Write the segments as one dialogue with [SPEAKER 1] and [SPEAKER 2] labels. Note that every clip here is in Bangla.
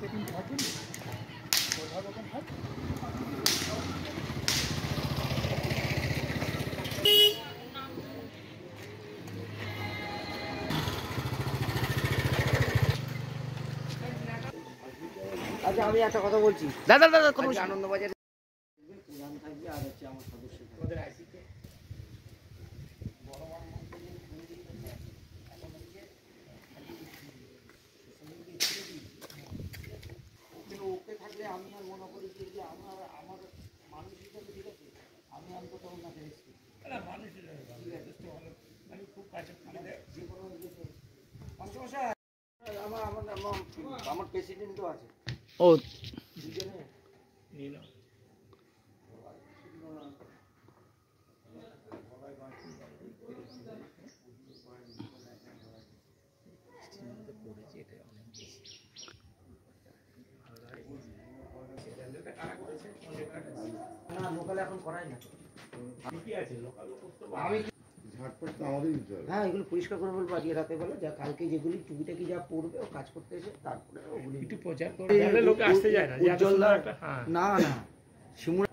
[SPEAKER 1] আচ্ছা আমি একটা কথা বলছি
[SPEAKER 2] দাদা
[SPEAKER 1] আনন্দবাজারে প্রধান থাকবে আর হচ্ছে আমার সদস্য থাকবে ওকে থাকলে আমি আর মনে করি যে আমার মানুষ হিসাবে ঠিক আছে আমি আর কোথাও না দেখছি আমার প্রেসিডেন্টও আছে
[SPEAKER 2] ও
[SPEAKER 1] দুজনে না লোকাল এখন করাই না আমি হ্যাঁ এগুলো পরিষ্কার করে বলবো আজকে রাতে বেলা যা কালকে যেগুলি টুকিটাকি যা পড়বে ও কাজ করতে এসে তারপরে ওগুলি
[SPEAKER 2] একটু প্রচার করে লোক আসতে যায় না
[SPEAKER 1] না না শিমুরা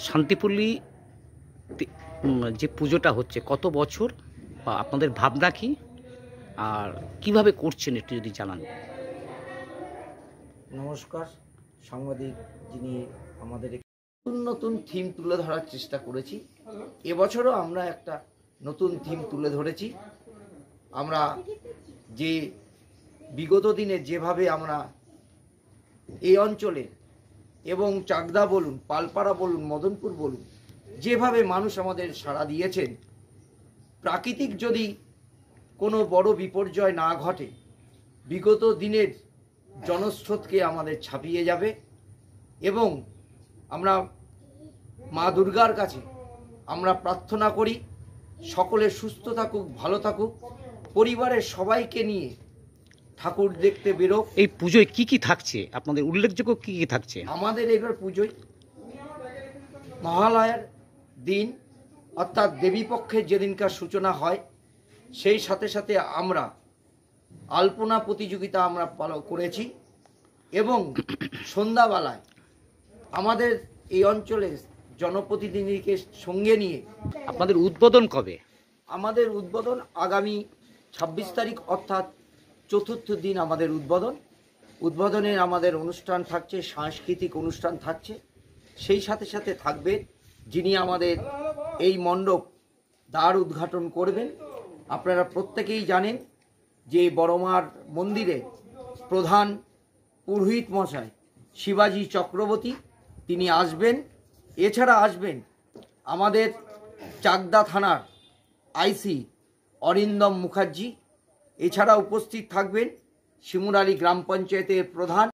[SPEAKER 2] শান্তিপল্লী যে পুজোটা হচ্ছে কত বছর বা আপনাদের ভাবনা কি আর কিভাবে করছেন একটু যদি জানান।
[SPEAKER 1] নমস্কার সাংবাদিক যিনি আমাদের নতুন নতুন থিম তুলে ধরার চেষ্টা করেছি এবছরও আমরা একটা নতুন থিম তুলে ধরেছি। আমরা যে বিগত দিনে যেভাবে আমরা এই অঞ্চলে এবং চাকদা বলুন পালপাড়া বলুন মদনপুর বলুন যেভাবে মানুষ আমাদের সাড়া দিয়েছেন প্রাকৃতিক যদি কোনো বড় বিপর্যয় না ঘটে বিগত দিনের জনস্রোতকে আমাদের ছাপিয়ে যাবে এবং আমরা মা দুর্গার কাছে আমরা প্রার্থনা করি সকলে সুস্থ থাকুক ভালো থাকুক পরিবারের সবাইকে নিয়ে ঠাকুর দেখতে বেরোক।
[SPEAKER 2] এই পুজোয় কি কি থাকছে আপনাদের উল্লেখযোগ্য কি কি থাকছে?
[SPEAKER 1] আমাদের এবার পুজোয় মহালয়ার দিন অর্থাৎ দেবীপক্ষের যেদিনকার সূচনা হয় সেই সাথে সাথে আমরা আলপনা প্রতিযোগিতা আমরা করেছি এবং সন্ধ্যাবেলায় আমাদের এই অঞ্চলের জনপ্রতিনিধিকে সঙ্গে নিয়ে
[SPEAKER 2] আপনাদের উদ্বোধন কবে?
[SPEAKER 1] আমাদের উদ্বোধন আগামী ২৬ তারিখ অর্থাৎ চতুর্থ দিন আমাদের উদ্বোধনের আমাদের অনুষ্ঠান থাকছে সাংস্কৃতিক অনুষ্ঠান থাকছে সেই সাথে সাথে থাকবে যিনি আমাদের এই মণ্ডপ দ্বার উদ্ঘাটন করবেন। আপনারা প্রত্যেকেই জানেন যে বড়মার মন্দিরে প্রধান পুরোহিত মশাই শিবাজি চক্রবর্তী তিনি আসবেন। এছাড়া আসবেন আমাদের চাকদা থানার আইসি অরিন্দম মুখার্জি। এছাড়া উপস্থিত থাকবেন শিমুরালী গ্রাম পঞ্চায়েতের প্রধান